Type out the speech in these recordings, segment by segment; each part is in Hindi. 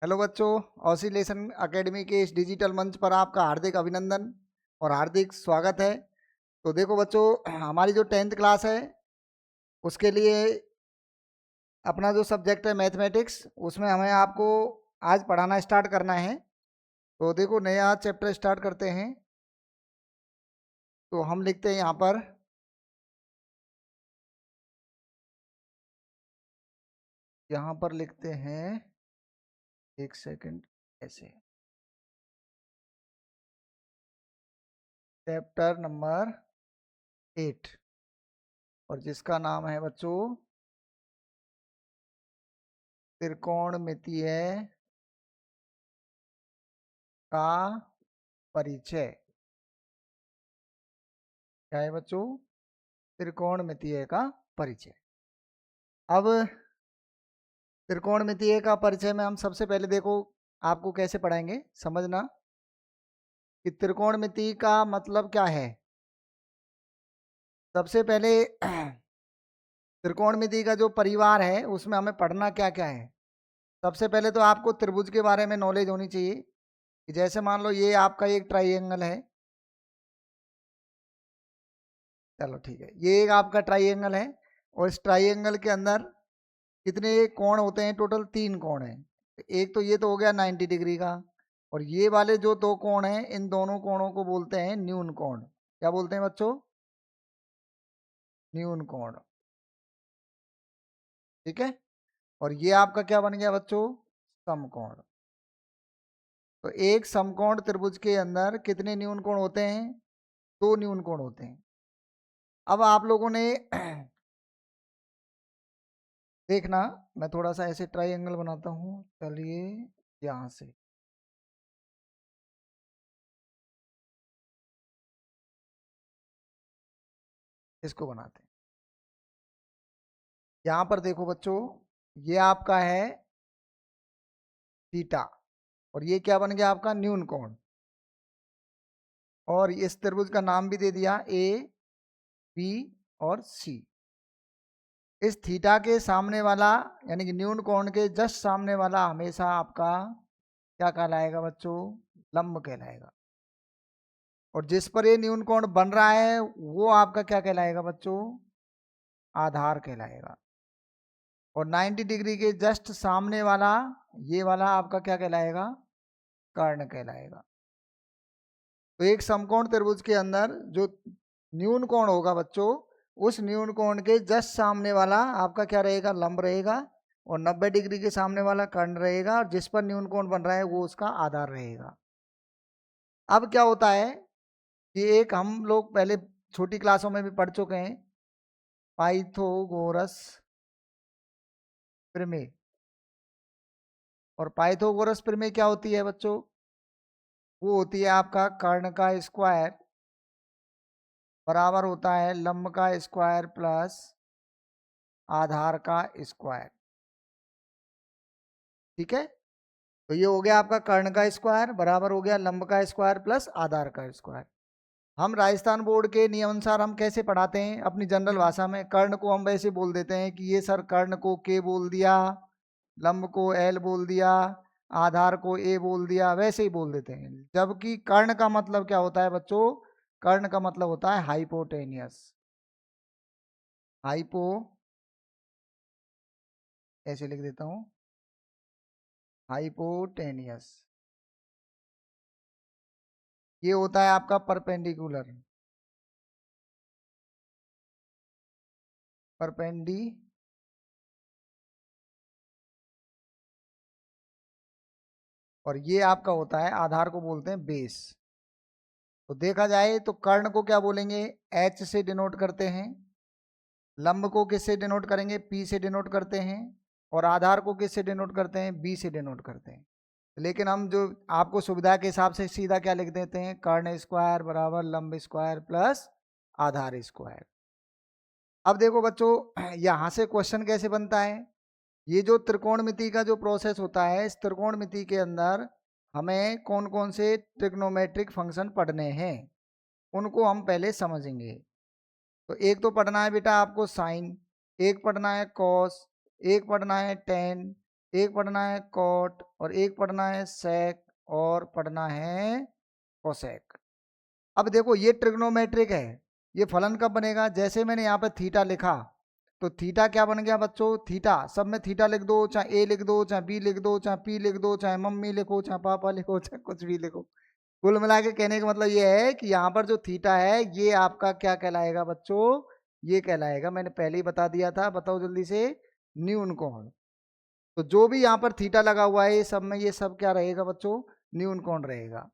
हेलो बच्चों, ऑसिलेशन एकेडमी के इस डिजिटल मंच पर आपका हार्दिक अभिनंदन और हार्दिक स्वागत है। तो देखो बच्चों, हमारी जो 10th क्लास है उसके लिए अपना जो सब्जेक्ट है मैथमेटिक्स, उसमें हमें आपको आज पढ़ाना स्टार्ट करना है। तो देखो, नया चैप्टर स्टार्ट करते हैं। तो हम लिखते हैं यहाँ पर लिखते हैं, एक सेकंड, ऐसे चैप्टर नंबर 8 और जिसका नाम है बच्चों त्रिकोणमितीय का परिचय। क्या है बच्चों? त्रिकोणमितीय का परिचय। अब त्रिकोणमितीय का परिचय में हम सबसे पहले देखो आपको कैसे पढ़ाएंगे, समझना कि त्रिकोणमिति का मतलब क्या है। सबसे पहले त्रिकोणमिति का जो परिवार है उसमें हमें पढ़ना क्या क्या है। सबसे पहले तो आपको त्रिभुज के बारे में नॉलेज होनी चाहिए कि जैसे मान लो ये आपका एक ट्राइएंगल है। चलो ठीक है, ये एक आपका ट्राइएंगल है और इस ट्राइएंगल के अंदर कितने कोण होते हैं? टोटल 3 कोण हैं। एक तो ये तो हो गया 90 डिग्री का, और ये वाले जो 2 कोण हैं इन दोनों कोणों को बोलते हैं न्यून कोण। क्या बोलते हैं बच्चों? न्यून कोण। ठीक है। और ये आपका क्या बन गया बच्चों? समकोण। तो एक समकोण त्रिभुज के अंदर कितने न्यून कोण होते हैं? 2 न्यून कोण होते हैं। अब आप लोगों ने देखना, मैं थोड़ा सा ऐसे ट्राइएंगल बनाता हूं। चलिए, यहां से इसको बनाते हैं। यहां पर देखो बच्चों, ये आपका है थीटा और ये क्या बन गया आपका? न्यून कोण। और इस त्रिभुज का नाम भी दे दिया ए, बी और सी। इस थीटा के सामने वाला यानी कि न्यून कोण के जस्ट सामने वाला हमेशा आपका क्या कहलाएगा बच्चों? लंब कहलाएगा। और जिस पर ये न्यून कोण बन रहा है वो आपका क्या कहलाएगा बच्चों? आधार कहलाएगा। और 90 डिग्री के जस्ट सामने वाला ये वाला आपका क्या कहलाएगा? कर्ण कहलाएगा। तो एक समकोण त्रिभुज के अंदर जो न्यून कोण होगा बच्चों, उस न्यून कोण के जस्ट सामने वाला आपका क्या रहेगा? लंब रहेगा। और 90 डिग्री के सामने वाला कर्ण रहेगा, और जिस पर न्यून कोण बन रहा है वो उसका आधार रहेगा। अब क्या होता है कि एक हम लोग पहले छोटी क्लासों में भी पढ़ चुके हैं, पाइथागोरस प्रमेय। और पाइथागोरस प्रमेय क्या होती है बच्चों? वो होती है आपका कर्ण का स्क्वायर बराबर होता है लंब का स्क्वायर प्लस आधार का स्क्वायर। ठीक है। तो ये हो गया आपका कर्ण का स्क्वायर बराबर हो गया लंब का स्क्वायर प्लस आधार का स्क्वायर। हम राजस्थान बोर्ड के नियम अनुसार हम कैसे पढ़ाते हैं अपनी जनरल भाषा में? कर्ण को हम वैसे बोल देते हैं कि ये सर कर्ण को के बोल दिया, लंब को एल बोल दिया, आधार को ए बोल दिया, वैसे ही बोल देते हैं। जबकि कर्ण का मतलब क्या होता है बच्चों? कर्ण का मतलब होता है हाइपोटेनियस। हाइपो, ऐसे लिख देता हूं, हाइपोटेनियस। ये होता है आपका परपेंडिकुलर। परपेंडी और ये आपका होता है आधार को बोलते हैं बेस। तो देखा जाए तो कर्ण को क्या बोलेंगे? एच से डिनोट करते हैं। लंब को किससे डिनोट करेंगे? पी से डिनोट करते हैं। और आधार को किससे डिनोट करते हैं? बी से डिनोट करते हैं। लेकिन हम जो आपको सुविधा के हिसाब से सीधा क्या लिख देते हैं? कर्ण स्क्वायर बराबर लंब स्क्वायर प्लस आधार स्क्वायर। अब देखो बच्चों, यहां से क्वेश्चन कैसे बनता है। ये जो त्रिकोणमिति का जो प्रोसेस होता है, इस त्रिकोणमिति के अंदर हमें कौन कौन से ट्रिग्नोमेट्रिक फंक्शन पढ़ने हैं उनको हम पहले समझेंगे। तो एक तो पढ़ना है बेटा आपको साइन, एक पढ़ना है कॉस, एक पढ़ना है टेन, एक पढ़ना है कॉट और एक पढ़ना है सेक और पढ़ना है कोसेक। अब देखो ये ट्रिग्नोमेट्रिक है, ये फलन कब बनेगा, जैसे मैंने यहाँ पर थीटा लिखा तो थीटा क्या बन गया बच्चों, थीटा सब में थीटा लिख दो, चाहे ए लिख दो, चाहे बी लिख दो, चाहे पी लिख दो, चाहे मम्मी लिखो, चाहे पापा लिखो, चाहे कुछ भी लिखो। कुल मिला के कहने का मतलब ये है कि यहाँ पर जो थीटा है ये आपका क्या कहलाएगा बच्चों, ये कहलाएगा, मैंने पहले ही बता दिया था, बताओ जल्दी से, न्यून कोण। तो जो भी यहाँ पर थीटा लगा हुआ है ये सब में, ये सब क्या रहेगा बच्चों, न्यून कोण रहेगा।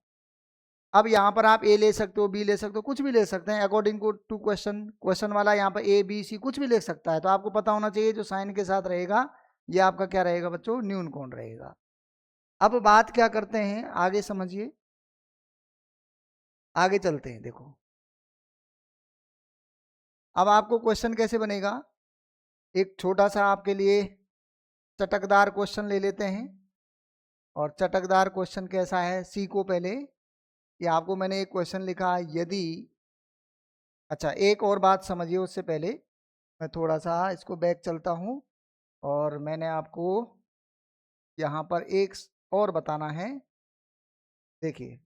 अब यहाँ पर आप ए ले सकते हो, बी ले सकते हो, कुछ भी ले सकते हैं अकॉर्डिंग टू क्वेश्चन, क्वेश्चन वाला यहाँ पर ए बी सी कुछ भी ले सकता है। तो आपको पता होना चाहिए जो साइन के साथ रहेगा ये आपका क्या रहेगा बच्चों, न्यून कोण रहेगा। अब बात क्या करते हैं आगे, समझिए, आगे चलते हैं। देखो अब आपको क्वेश्चन कैसे बनेगा, एक छोटा सा आपके लिए चटकदार क्वेश्चन ले लेते हैं। और चटकदार क्वेश्चन कैसा है सीखो पहले, कि आपको मैंने एक क्वेश्चन लिखा, यदि, अच्छा एक और बात समझिए उससे पहले, मैं थोड़ा सा इसको बैक चलता हूँ और मैंने आपको यहाँ पर एक और बताना है। देखिए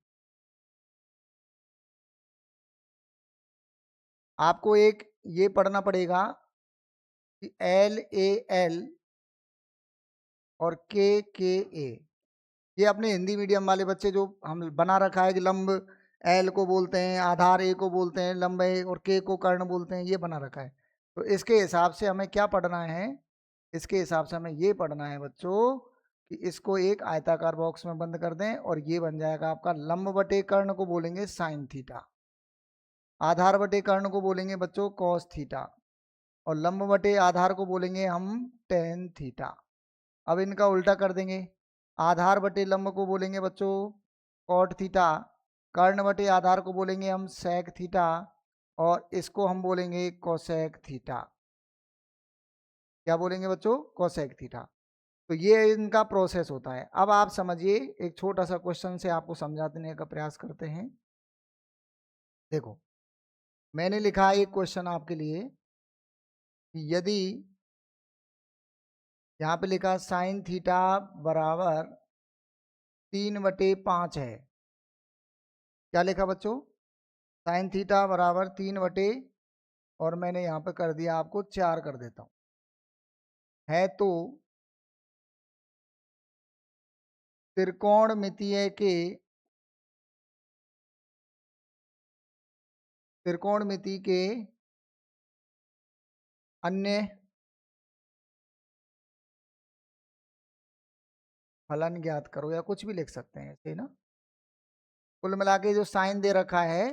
आपको एक ये पढ़ना पड़ेगा कि एल ए एल और के ए, ये अपने हिंदी मीडियम वाले बच्चे जो हम बना रखा है कि लंब एल को बोलते हैं, आधार ए को बोलते हैं, लंब ए और के को कर्ण बोलते हैं, ये बना रखा है। तो इसके हिसाब से हमें क्या पढ़ना है, इसके हिसाब से हमें ये पढ़ना है बच्चों कि इसको एक आयताकार बॉक्स में बंद कर दें और ये बन जाएगा आपका लंब बटे कर्ण को बोलेंगे साइन थीटा, आधार बटे कर्ण को बोलेंगे बच्चों कॉस थीटा और लंब बटे आधार को बोलेंगे हम टेन थीटा। अब इनका उल्टा कर देंगे, आधार बटे लंब को बोलेंगे बच्चों कॉट थीटा, कर्ण बटे आधार को बोलेंगे हम सेक थीटा और इसको हम बोलेंगे कोसेक थीटा। क्या बोलेंगे बच्चों, कोसेक थीटा। तो ये इनका प्रोसेस होता है। अब आप समझिए, एक छोटा सा क्वेश्चन से आपको समझा देने का प्रयास करते हैं। देखो मैंने लिखा एक क्वेश्चन आपके लिए कि यदि यहाँ पे लिखा साइन थीटा बराबर 3/5 है, क्या लिखा बच्चों, साइन थीटा बराबर 3 और मैंने यहाँ पे कर दिया आपको 4 कर देता हूँ, है तो त्रिकोणमितीय के, त्रिकोणमिति के अन्य फलन ज्ञात करो, या कुछ भी लिख सकते हैं ऐसे ना। कुल मिला के जो साइन दे रखा है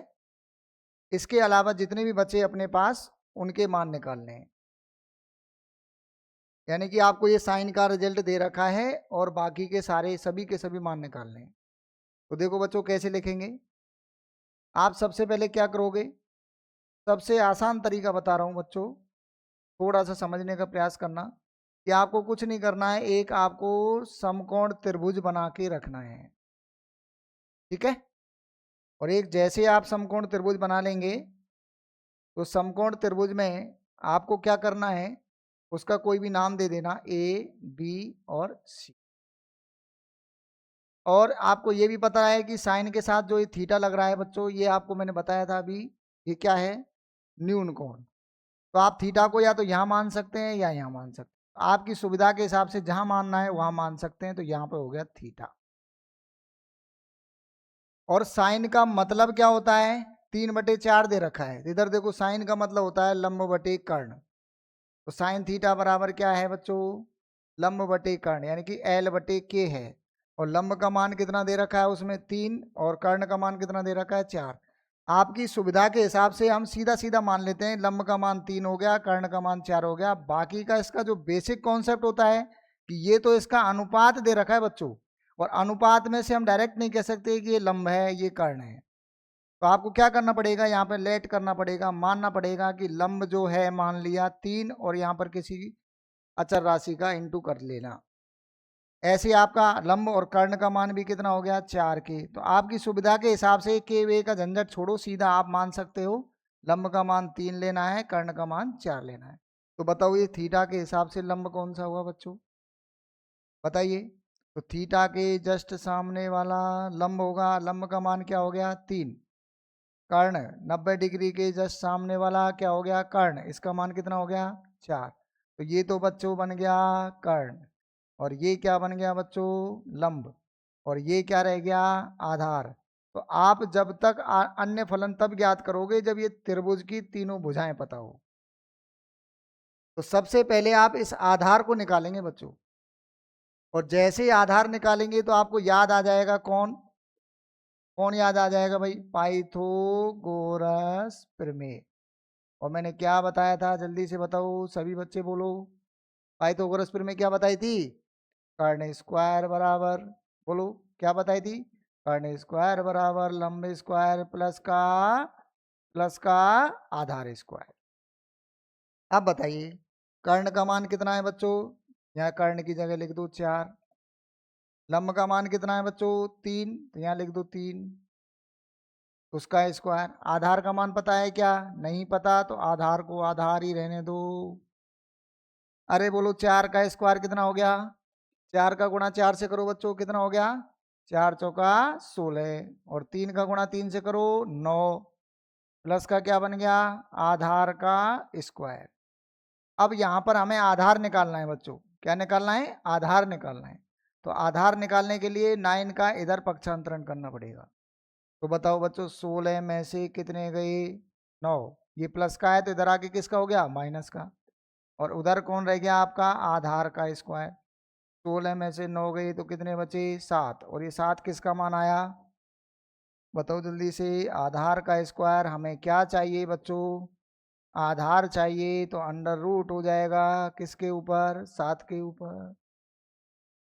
इसके अलावा जितने भी बचे अपने पास उनके मान निकालने हैं। यानी कि आपको ये साइन का रिजल्ट दे रखा है और बाकी के सारे सभी के सभी मान निकालने हैं। तो देखो बच्चों कैसे लिखेंगे, आप सबसे पहले क्या करोगे, सबसे आसान तरीका बता रहा हूँ बच्चों, थोड़ा सा समझने का प्रयास करना, कि आपको कुछ नहीं करना है, एक आपको समकोण त्रिभुज बना के रखना है, ठीक है। और एक जैसे आप समकोण त्रिभुज बना लेंगे तो समकोण त्रिभुज में आपको क्या करना है, उसका कोई भी नाम दे देना, ए बी और सी। और आपको ये भी पता है कि साइन के साथ जो ये थीटा लग रहा है बच्चों, ये आपको मैंने बताया था अभी, ये क्या है, न्यून कोण। तो आप थीटा को या तो यहाँ मान सकते हैं या यहाँ मान सकते हैं, आपकी सुविधा के हिसाब से जहां मानना है वहां मान सकते हैं। तो यहाँ पे हो गया थीटा। और साइन का मतलब क्या होता है, 3/4 दे रखा है, इधर देखो साइन का मतलब होता है लंब बटे कर्ण। तो साइन थीटा बराबर क्या है बच्चों, लंब बटे कर्ण, यानी कि एल बटे के है। और लंब का मान कितना दे रखा है उसमें 3 और कर्ण का मान कितना दे रखा है 4। आपकी सुविधा के हिसाब से हम सीधा सीधा मान लेते हैं, लंब का मान 3 हो गया, कर्ण का मान 4 हो गया। बाकी का इसका जो बेसिक कॉन्सेप्ट होता है कि ये तो इसका अनुपात दे रखा है बच्चों, और अनुपात में से हम डायरेक्ट नहीं कह सकते कि ये लंब है ये कर्ण है। तो आपको क्या करना पड़ेगा, यहाँ पे लेट करना पड़ेगा, मानना पड़ेगा कि लंब जो है मान लिया 3 और यहाँ पर किसी अचर राशि का इंटू कर लेना। ऐसे आपका लंब और कर्ण का मान भी कितना हो गया 4 के। तो आपकी सुविधा के हिसाब से के वे का झंझट छोड़ो, सीधा आप मान सकते हो लंब का मान 3 लेना है, कर्ण का मान 4 लेना है। तो बताओ ये थीटा के हिसाब से लंब कौन सा हुआ बच्चों, बताइए। तो थीटा के जस्ट सामने वाला लंब होगा, लंब का मान क्या हो गया 3। कर्ण 90 डिग्री के जस्ट सामने वाला क्या हो गया कर्ण, इसका मान कितना हो गया 4। तो ये तो बच्चों बन गया कर्ण, और ये क्या बन गया बच्चों लंब, और ये क्या रह गया आधार। तो आप जब तक अन्य फलन तब ज्ञात करोगे जब ये त्रिभुज की तीनों भुजाएं पता हो। तो सबसे पहले आप इस आधार को निकालेंगे बच्चों, और जैसे ही आधार निकालेंगे तो आपको याद आ जाएगा कौन कौन याद आ जाएगा भाई, पाइथागोरस प्रमेय। और मैंने क्या बताया था जल्दी से बताओ सभी बच्चे बोलो। पाइथागोरस प्रमेय क्या बताई थी, कर्ण स्क्वायर बराबर, बोलो क्या बताई थी, कर्ण स्क्वायर बराबर लंब स्क्वायर प्लस का आधार स्क्वायर। अब बताइए कर्ण का मान कितना है बच्चों, यहाँ कर्ण की जगह लिख दो 4। लंब का मान कितना है बच्चों 3, तो यहाँ लिख दो 3, उसका स्क्वायर। आधार का मान पता है क्या, नहीं पता, तो आधार को आधार ही रहने दो। अरे बोलो 4 का स्क्वायर कितना हो गया, 4 का गुणा 4 से करो बच्चों, कितना हो गया 4 चौका 16, और 3 का गुणा 3 से करो 9, प्लस का क्या बन गया आधार का स्क्वायर। अब यहाँ पर हमें आधार निकालना है बच्चों, क्या निकालना है आधार निकालना है। तो आधार निकालने के लिए 9 का इधर पक्षांतरण करना पड़ेगा। तो बताओ बच्चों 16 में से कितने गए 9, ये प्लस का है तो इधर आके किसका हो गया माइनस का, और उधर कौन रह गया आपका आधार का स्क्वायर। 16 में से 9 गए तो कितने बचे 7, और ये 7 किसका मान आया, बताओ जल्दी से। आधार का स्क्वायर हमें क्या चाहिए बच्चों, आधार चाहिए, तो अंडर रूट हो जाएगा किसके ऊपर 7 के ऊपर।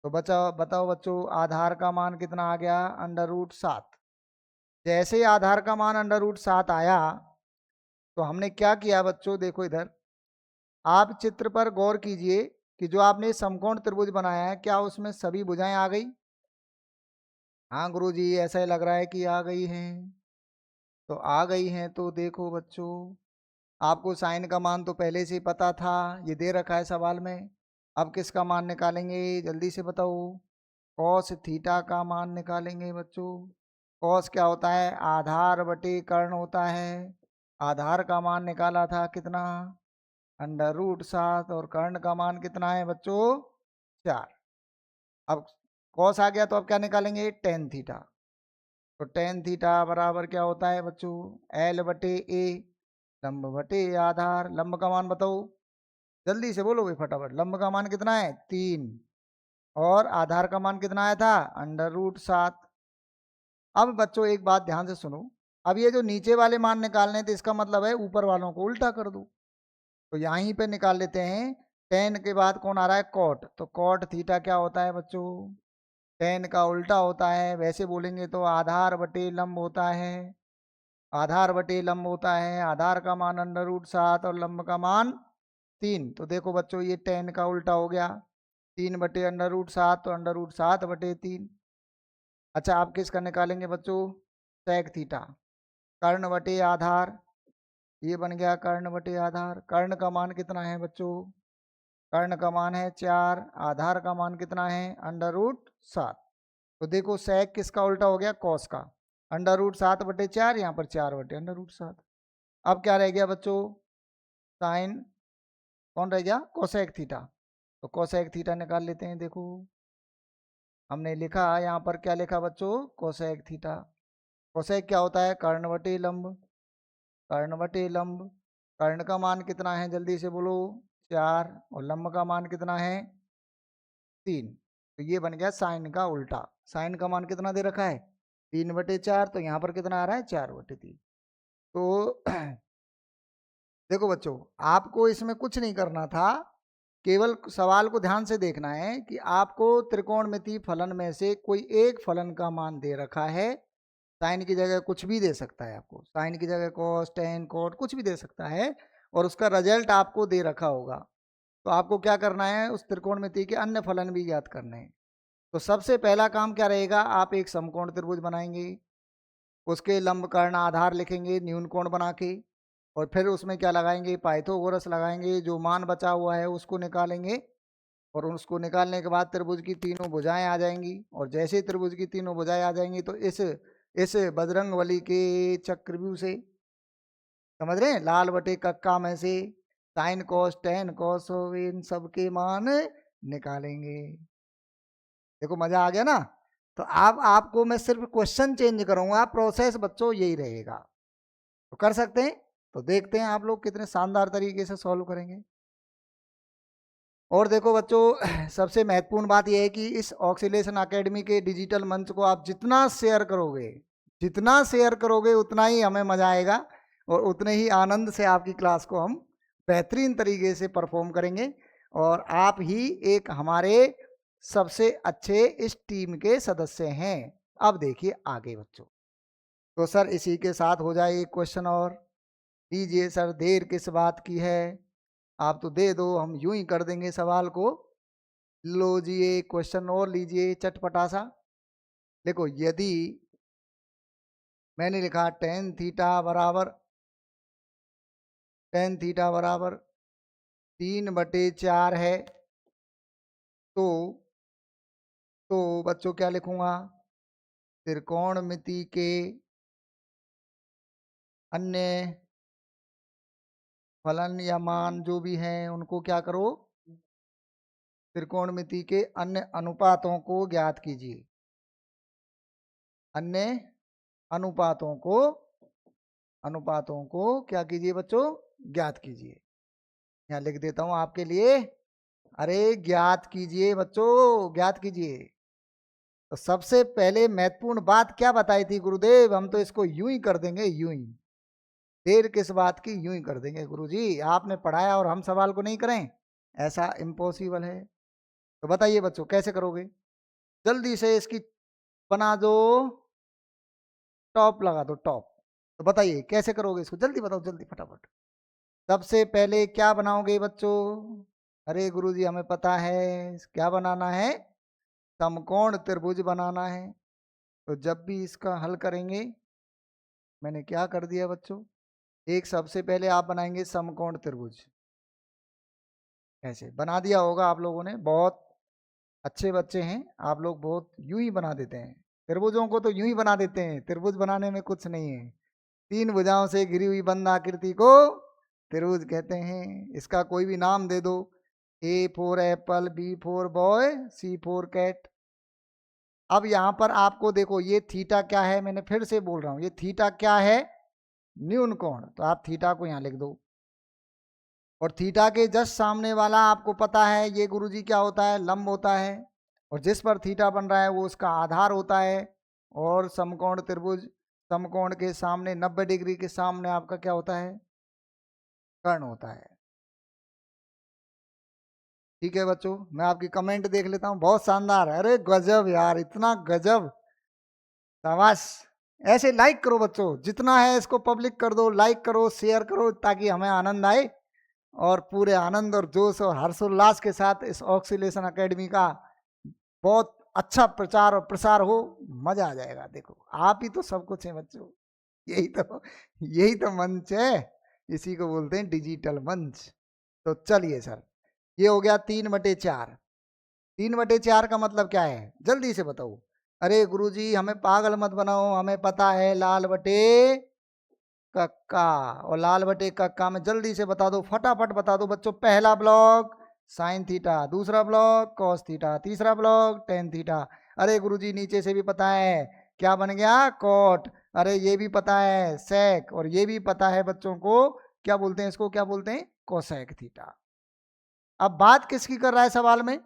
तो बताओ बच्चों आधार का मान कितना आ गया अंडर रूट 7। जैसे ही आधार का मान अंडर रूट 7 आया तो हमने क्या किया बच्चों, देखो इधर आप चित्र पर गौर कीजिए कि जो आपने समकोण त्रिभुज बनाया है क्या उसमें सभी भुजाएं आ गई। हाँ गुरुजी ऐसा ही लग रहा है कि आ गई हैं। तो आ गई हैं तो देखो बच्चों आपको साइन का मान तो पहले से ही पता था, ये दे रखा है सवाल में। अब किसका मान निकालेंगे जल्दी से बताओ, कॉस थीटा का मान निकालेंगे बच्चों। कॉस क्या होता है आधार बटे कर्ण होता है, आधार का मान निकाला था कितना अंडर रूट 7, और कर्ण का मान कितना है बच्चों 4। अब कॉस आ गया तो अब क्या निकालेंगे टेन थीटा। तो टेन थीटा बराबर क्या होता है बच्चों एल बटे ए, लंब बटे आधार। लंब का मान बताओ जल्दी से बोलो भाई फटाफट, लंब का मान कितना है 3, और आधार का मान कितना आया था अंडर रूट 7। अब बच्चों एक बात ध्यान से सुनो, अब ये जो नीचे वाले मान निकालने थे इसका मतलब है ऊपर वालों को उल्टा कर दो। तो यहीं पे निकाल लेते हैं, टेन के बाद कौन आ रहा है कॉट, तो कॉट थीटा क्या होता है बच्चों टेन का उल्टा होता है। वैसे बोलेंगे तो आधार बटे लंब होता है, आधार बटे लंब होता है, आधार का मान अंडर रूट 7 और लंब का मान 3। तो देखो बच्चों ये टेन का उल्टा हो गया, 3 बटे अंडर रूट 7, तो अंडर रूट 7 बटे 3। अच्छा आप किसका निकालेंगे बच्चों सेक थीटा, कर्ण बटे आधार, ये बन गया कर्ण बटे आधार। कर्ण का मान कितना है बच्चों, कर्ण का मान है 4, आधार का मान कितना है अंडर रूट 7। तो देखो सेक किसका उल्टा हो गया कॉस का, अंडर रूट 7 बटे 4, यहाँ पर 4 बटे अंडर रूट 7। अब क्या रह गया बच्चों साइन, कौन रह गया कोसेक थीटा। तो कोसेक थीटा निकाल लेते हैं। देखो हमने लिखा यहाँ पर क्या लिखा बच्चों कोसेक थीटा। कोसेक क्या होता है कर्ण बटे लंब, कर्ण बटे लंब। कर्ण का मान कितना है जल्दी से बोलो 4, और लंब का मान कितना है 3। तो ये बन गया साइन का उल्टा। साइन का मान कितना दे रखा है 3/4, तो यहाँ पर कितना आ रहा है 4/3। तो देखो बच्चों आपको इसमें कुछ नहीं करना था, केवल सवाल को ध्यान से देखना है कि आपको त्रिकोणमिति फलन में से कोई एक फलन का मान दे रखा है। साइन की जगह कुछ भी दे सकता है, आपको साइन की जगह कॉस टेन कोट कुछ भी दे सकता है, और उसका रिजल्ट आपको दे रखा होगा। तो आपको क्या करना है उस त्रिकोणमिति के अन्य फलन भी ज्ञात करने हैं। तो सबसे पहला काम क्या रहेगा, आप एक समकोण त्रिभुज बनाएंगे, उसके लंब कर्ण आधार लिखेंगे न्यून कोण बना के, और फिर उसमें क्या लगाएंगे पाइथागोरस लगाएंगे, जो मान बचा हुआ है उसको निकालेंगे, और उसको निकालने के बाद त्रिभुज की तीनों भुजाएं आ जाएंगी, और जैसे ही त्रिभुज की तीनों भुजाएं आ जाएंगी तो इस बजरंगबली के चक्रव्यूह से, समझ रहे हैं, लाल बटे कक्का में से साइन कॉस टेन कॉस इन सब के मान निकालेंगे। देखो मजा आ गया ना। तो अब आपको मैं सिर्फ क्वेश्चन चेंज करूंगा, प्रोसेस बच्चों यही रहेगा। तो कर सकते हैं। तो देखते हैं आप लोग कितने शानदार तरीके से सॉल्व करेंगे। और देखो बच्चों, सबसे महत्वपूर्ण बात यह है कि इस ऑक्सीलेशन एकेडमी के डिजिटल मंच को आप जितना शेयर करोगे उतना ही हमें मजा आएगा, और उतने ही आनंद से आपकी क्लास को हम बेहतरीन तरीके से परफॉर्म करेंगे, और आप ही एक हमारे सबसे अच्छे इस टीम के सदस्य हैं। अब देखिए आगे बच्चों। तो सर इसी के साथ हो जाए एक क्वेश्चन और। लीजिए सर, देर किस बात की है, आप तो दे दो, हम यूं ही कर देंगे सवाल को। लो जी एक क्वेश्चन और लीजिए चटपटा सा। देखो यदि मैंने लिखा टेन थीटा बराबर 3/4 है, तो बच्चों क्या लिखूंगा, त्रिकोणमिति के अन्य फलन या मान जो भी हैं उनको क्या करो, त्रिकोणमिति के अन्य अनुपातों को ज्ञात कीजिए। अन्य अनुपातों को क्या कीजिए बच्चों, ज्ञात कीजिए। यहाँ लिख देता हूं आपके लिए, अरे ज्ञात कीजिए बच्चों, ज्ञात कीजिए। तो सबसे पहले महत्वपूर्ण बात क्या बताई थी गुरुदेव, हम तो इसको यूं ही कर देंगे, यूं ही। देर किस बात की, यूं ही कर देंगे गुरुजी, आपने पढ़ाया और हम सवाल को नहीं करें, ऐसा इम्पॉसिबल है। तो बताइए बच्चों कैसे करोगे, जल्दी से इसकी बना दो, टॉप लगा दो टॉप। तो बताइए कैसे करोगे इसको, जल्दी बताओ, जल्दी फटाफट। सबसे पहले क्या बनाओगे बच्चों, अरे गुरुजी हमें पता है क्या बनाना है, समकोण त्रिभुज बनाना है। तो जब भी इसका हल करेंगे, मैंने क्या कर दिया बच्चों, एक सबसे पहले आप बनाएंगे समकोण त्रिभुज। ऐसे बना दिया होगा आप लोगों ने, बहुत अच्छे बच्चे हैं आप लोग, बहुत यूं ही बना देते हैं त्रिभुजों को, तो यूं ही बना देते हैं, त्रिभुज बनाने में कुछ नहीं है। 3 भुजाओं से घिरी हुई बंद आकृति को त्रिभुज कहते हैं। इसका कोई भी नाम दे दो, A for apple, B for boy, C for cat. अब यहां पर आपको देखो ये थीटा क्या है, मैंने फिर से बोल रहा हूं, ये थीटा क्या है, न्यून कोण। तो आप थीटा को यहां लिख दो, और थीटा के जस्ट सामने वाला आपको पता है ये गुरुजी क्या होता है, लंब होता है, और जिस पर थीटा बन रहा है वो उसका आधार होता है। और समकोण त्रिभुज, समकोण के सामने 90 डिग्री के सामने आपका क्या होता है, कर्ण होता है। ठीक है बच्चों, मैं आपकी कमेंट देख लेता हूँ, बहुत शानदार है, अरे गजब यार, इतना गजब, शाबाश। ऐसे लाइक करो बच्चों, जितना है इसको पब्लिक कर दो, लाइक करो, शेयर करो, ताकि हमें आनंद आए, और पूरे आनंद और जोश और हर्षोल्लास के साथ इस ऑक्सीलेशन एकेडमी का बहुत अच्छा प्रचार और प्रसार हो, मजा आ जाएगा। देखो आप ही तो सब कुछ है बच्चों, यही तो मंच है, इसी को बोलते हैं डिजिटल मंच। तो चलिए सर, ये हो गया 3/4। 3/4 का मतलब क्या है, जल्दी से बताओ। अरे गुरुजी हमें पागल मत बनाओ, हमें पता है लाल बटे कक्का, और लाल बटे कक्का में जल्दी से बता दो, फटाफट बता दो बच्चों। पहला ब्लॉक साइन थीटा, दूसरा ब्लॉक कॉस थीटा, तीसरा ब्लॉक टेन थीटा। अरे गुरुजी नीचे से भी पता है, क्या बन गया, कॉट। अरे ये भी पता है सेक, और ये भी पता है बच्चों को, क्या बोलते हैं इसको, क्या बोलते हैं, कोसेक थीटा। अब बात किसकी कर रहा है सवाल में,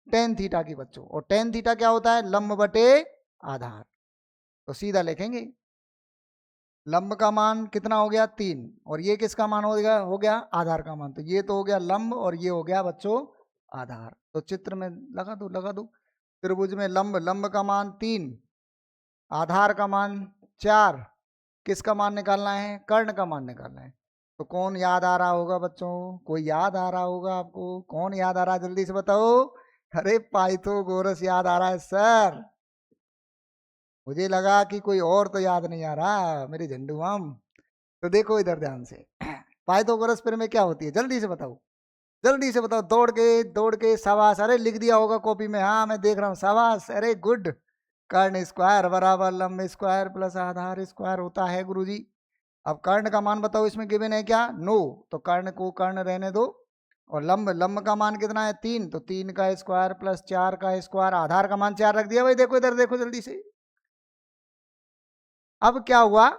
टेन थीटा की बच्चों, और टेन थीटा क्या होता है, लंब बटे आधार। तो सीधा लिखेंगे, लंब का मान कितना हो गया 3, और ये किसका मान हो गया आधार का मान। तो ये तो हो गया लंब, और ये हो गया बच्चों आधार। तो चित्र में लगा दो। त्रिभुज में लंब का मान 3, आधार का मान 4, किसका मान निकालना है, कर्ण का मान निकालना है। तो कौन याद आ रहा होगा बच्चों, कोई याद आ रहा होगा आपको, कौन याद आ रहा है जल्दी से बताओ। अरे पाइथागोरस याद आ रहा है सर, मुझे लगा कि कोई और तो याद नहीं आ रहा मेरे झंडू आम। तो देखो इधर ध्यान से, पाइथागोरस फिर में क्या होती है, जल्दी से बताओ। जल्दी से बताओ, दौड़ के शाबाश, अरे लिख दिया होगा कॉपी में, हाँ मैं देख रहा हूँ, शाबाश, अरे गुड। कर्ण स्क्वायर बराबर लंब स्क्वायर प्लस आधार स्क्वायर होता है गुरुजी। अब कर्ण का मान बताओ, इसमें गिवन है क्या, नो, तो कर्ण को कर्ण रहने दो। और लंब, लंब का मान कितना है 3, तो 3 का स्क्वायर प्लस 4 का स्क्वायर, आधार का मान 4 रख दिया भाई। देखो इधर देखो जल्दी से, अब क्या हुआ,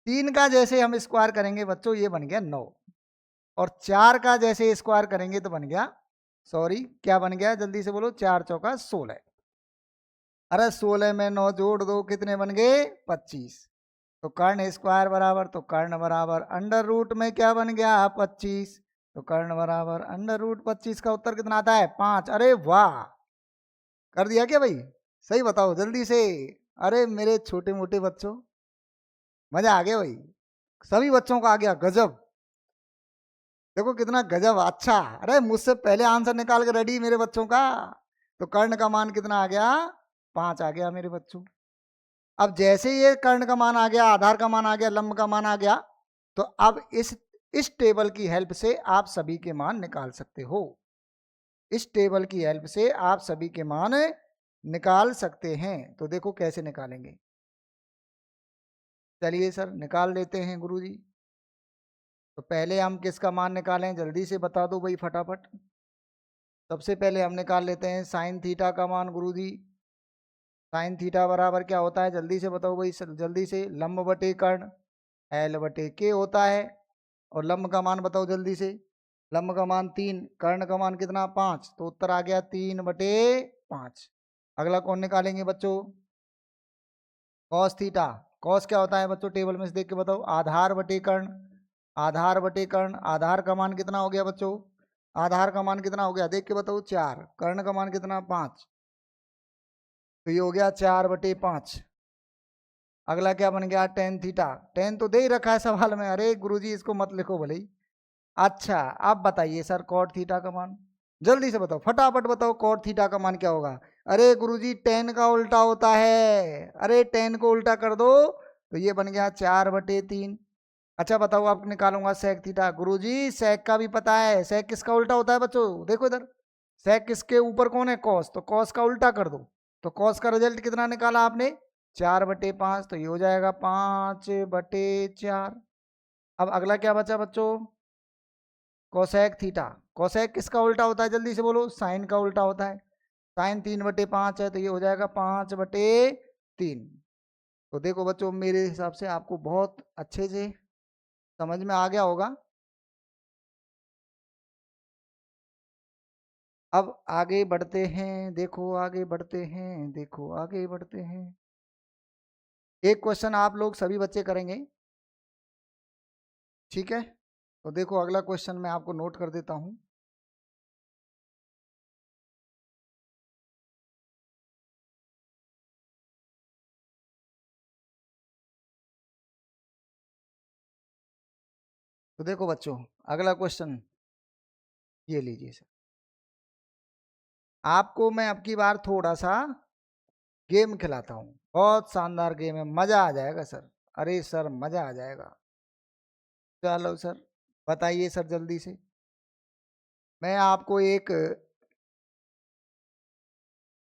3 का जैसे हम स्क्वायर करेंगे बच्चों ये बन गया 9, और 4 का जैसे स्क्वायर करेंगे तो बन गया, सॉरी क्या बन गया जल्दी से बोलो, 4 चौका 16। अरे 16 में 9 जोड़ दो, कितने बन गए 25। तो कर्ण स्क्वायर बराबर, तो कर्ण बराबर अंडर रूट में क्या बन गया 25, तो कर्ण बराबर अंडर रूट 25 का उत्तर कितना आता है 5। अरे वाह, कर दिया क्या भाई, सही बताओ जल्दी से। अरे मेरे छोटे मोटे बच्चों, मजा आ गया भाई, सभी बच्चों को आ गया, गजब। देखो कितना गजब, अच्छा, अरे मुझसे पहले आंसर निकाल के रेडी मेरे बच्चों का। तो कर्ण का मान कितना आ गया 5 आ गया मेरे बच्चों। अब जैसे ये कर्ण का मान आ गया, आधार का मान आ गया, लंब का मान आ गया, तो अब इस टेबल की हेल्प से आप सभी के मान निकाल सकते हो। इस टेबल की हेल्प से आप सभी के मान निकाल सकते हैं। तो देखो कैसे निकालेंगे, चलिए सर निकाल लेते हैं गुरुजी। तो पहले हम किसका मान निकालें, जल्दी से बता दो भाई फटाफट। सबसे पहले हम निकाल लेते हैं साइन थीटा का मान गुरुजी। साइन थीटा बराबर क्या होता है जल्दी से बताओ भाई, जल्दी से, लंब बटे कर्ण, एल बटे के होता है। और लंब का मान बताओ जल्दी से, लंब का मान 3, कर्ण का मान कितना 5, तो उत्तर आ गया 3/5। अगला कौन निकालेंगे बच्चों, कॉस थीटा। कॉस क्या होता है बच्चों, टेबल में से देख के बताओ, आधार बटे कर्ण, आधार बटे कर्ण, आधार का मान कितना हो गया बच्चों, आधार का मान कितना हो गया देख के बताओ 4, कर्ण का मान कितना 5, तो ये हो गया 4/5। अगला क्या बन गया टेन थीटा, टेन तो दे ही रखा है सवाल में, अरे गुरुजी इसको मत लिखो भले ही। अच्छा अब बताइए सर कॉट थीटा का मान, जल्दी से बताओ फटाफट बताओ, कॉट थीटा का मान क्या होगा। अरे गुरुजी टेन का उल्टा होता है, अरे टेन को उल्टा कर दो तो ये बन गया 4/3। अच्छा बताओ आप निकालूंगा सेक थीटा, गुरुजी सेक का भी पता है, सेक किसका उल्टा होता है बच्चों, देखो इधर, सेक किसके ऊपर कौन है कॉस, तो कॉस का उल्टा कर दो, तो कॉस का रिजल्ट कितना निकाला आपने 4/5, तो ये हो जाएगा 5/4। अब अगला क्या बचा बच्चों, कोसेक थीटा, कोसेक किसका उल्टा होता है जल्दी से बोलो, साइन का उल्टा होता है, साइन 3/5 है, तो ये हो जाएगा 5/3। तो देखो बच्चों मेरे हिसाब से आपको बहुत अच्छे से समझ में आ गया होगा। अब आगे बढ़ते हैं, देखो आगे बढ़ते हैं, देखो आगे बढ़ते हैं। एक क्वेश्चन आप लोग सभी बच्चे करेंगे, ठीक है, तो देखो अगला क्वेश्चन मैं आपको नोट कर देता हूं। तो देखो बच्चों अगला क्वेश्चन ये लीजिए सर, आपको मैं अब की बार थोड़ा सा गेम खिलाता हूँ, बहुत शानदार गेम है, मजा आ जाएगा सर। अरे सर मजा आ जाएगा, चलो सर बताइए सर जल्दी से। मैं आपको एक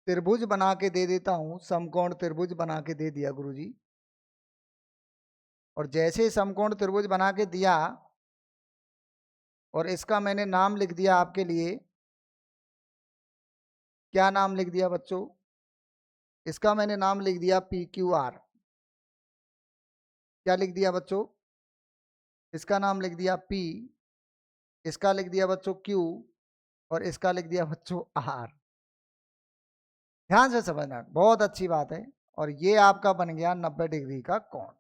त्रिभुज बना के दे देता हूँ, समकोण त्रिभुज बना के दे दिया गुरुजी। और जैसे समकोण त्रिभुज बना के दिया और इसका मैंने नाम लिख दिया आपके लिए, क्या नाम लिख दिया बच्चों, इसका मैंने नाम लिख दिया PQR। क्या लिख दिया बच्चों, इसका नाम लिख दिया P, इसका लिख दिया बच्चों Q, और इसका लिख दिया बच्चों R। ध्यान से समझना, बहुत अच्छी बात है। और ये आपका बन गया 90 डिग्री का कोण।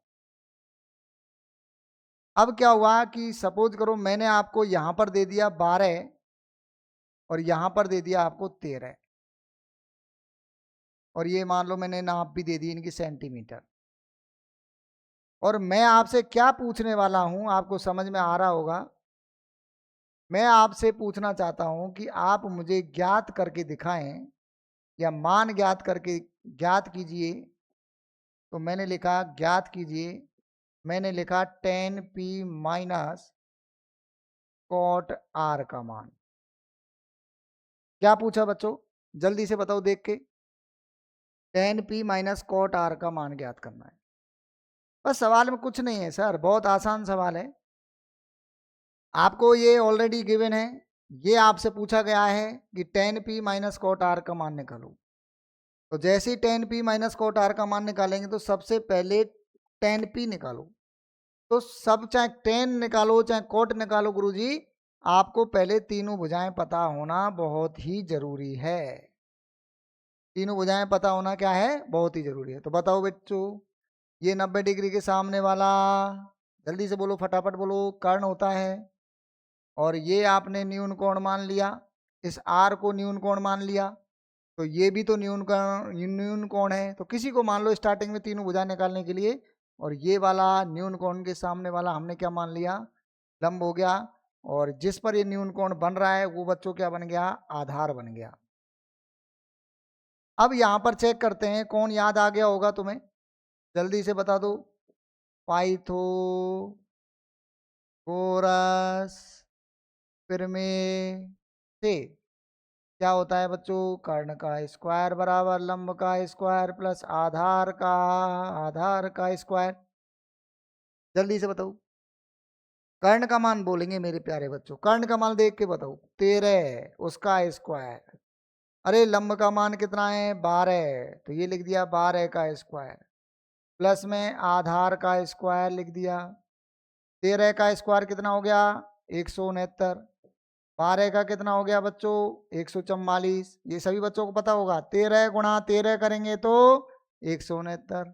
अब क्या हुआ कि सपोज करो मैंने आपको यहां पर दे दिया 12 और यहां पर दे दिया आपको 13, और ये मान लो मैंने नाप भी दे दी इनकी सेंटीमीटर। और मैं आपसे क्या पूछने वाला हूं आपको समझ में आ रहा होगा, मैं आपसे पूछना चाहता हूं कि आप मुझे ज्ञात करके दिखाएं, या मान ज्ञात करके ज्ञात कीजिए। तो मैंने लिखा ज्ञात कीजिए, मैंने लिखा 10p माइनस कॉट आर का मान। क्या पूछा बच्चों, जल्दी से बताओ देख के। Tan P minus cot are का मान ज्ञात करना है। बस सवाल में कुछ नहीं है सर, बहुत आसान सवाल है। आपको ये ऑलरेडी गिवन है, ये आपसे पूछा गया है कि tan P minus cot are का मान निकालो। तो जैसे ही tan P minus cot are का मान निकालेंगे तो सबसे पहले टेन पी निकालो। तो सब चाहे टेन निकालो चाहे कोट निकालो गुरुजी, आपको पहले तीनों भुजाएं पता होना बहुत ही जरूरी है। तीनों भुजाएं पता होना क्या है, बहुत ही जरूरी है। तो बताओ बच्चों, ये 90 डिग्री के सामने वाला, जल्दी से बोलो फटाफट बोलो, कर्ण होता है। और ये आपने न्यून कोण मान लिया, इस आर को न्यून कोण मान लिया, तो ये भी तो न्यून कोण है। तो किसी को मान लो स्टार्टिंग में तीनों भुजा निकालने के लिए, और ये वाला न्यून कोण के सामने वाला हमने क्या मान लिया, लंब हो गया। और जिस पर ये न्यून कोण बन रहा है वो बच्चों क्या बन गया, आधार बन गया। अब यहां पर चेक करते हैं कौन याद आ गया होगा तुम्हें, जल्दी से बता दो। पाइथागोरस प्रमेय से क्या होता है बच्चों, कर्ण का स्क्वायर बराबर लंब का स्क्वायर प्लस आधार का स्क्वायर। जल्दी से बताओ, कर्ण का मान बोलेंगे मेरे प्यारे बच्चों, कर्ण का मान देख के बताओ, 13 उसका स्क्वायर। अरे लंब का मान कितना है, 12, तो ये लिख दिया 12 का स्क्वायर, प्लस में आधार का स्क्वायर लिख दिया। 13 का स्क्वायर कितना हो गया, 169। 12 का कितना हो गया बच्चों, 144। ये सभी बच्चों को पता होगा, 13 गुणा 13 करेंगे तो 169,